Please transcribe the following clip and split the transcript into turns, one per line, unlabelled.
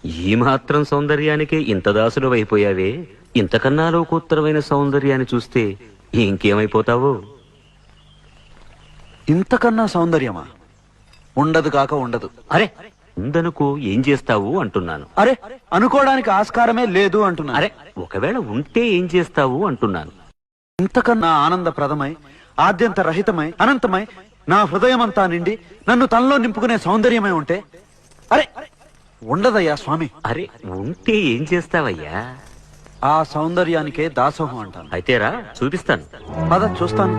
ఈ మాత్రం సౌందర్యానికే ఇంత దాసులు అయిపోయావే, ఇంతకన్నా లోకోత్తరమైన సౌందర్యాన్ని చూస్తే ఇంకేమైపోతావో.
ఇంతకన్నా సౌందర్యమా? ఉండదు కాక ఉండదు.
అరే ఉందనుకో ఏం చేస్తావు అంటున్నాను.
అరే అనుకోవడానికి ఆస్కారమే లేదు అంటున్నా.
అరే ఒకవేళ ఉంటే ఏం చేస్తావు అంటున్నాను.
ఇంతకన్నా ఆనందప్రదమై, ఆద్యంత రహితమై, అనంతమై, నా హృదయమంతా నిండి నన్ను తనలో నింపుకునే సౌందర్యమై ఉంటే, అరే ఉండదయ్యా స్వామి.
అరే ఉంటే ఏం చేస్తావయ్యా?
ఆ సౌందర్యానికే దాసోహం అంటాను.
అయితేరా చూపిస్తాను.
పద చూస్తాను.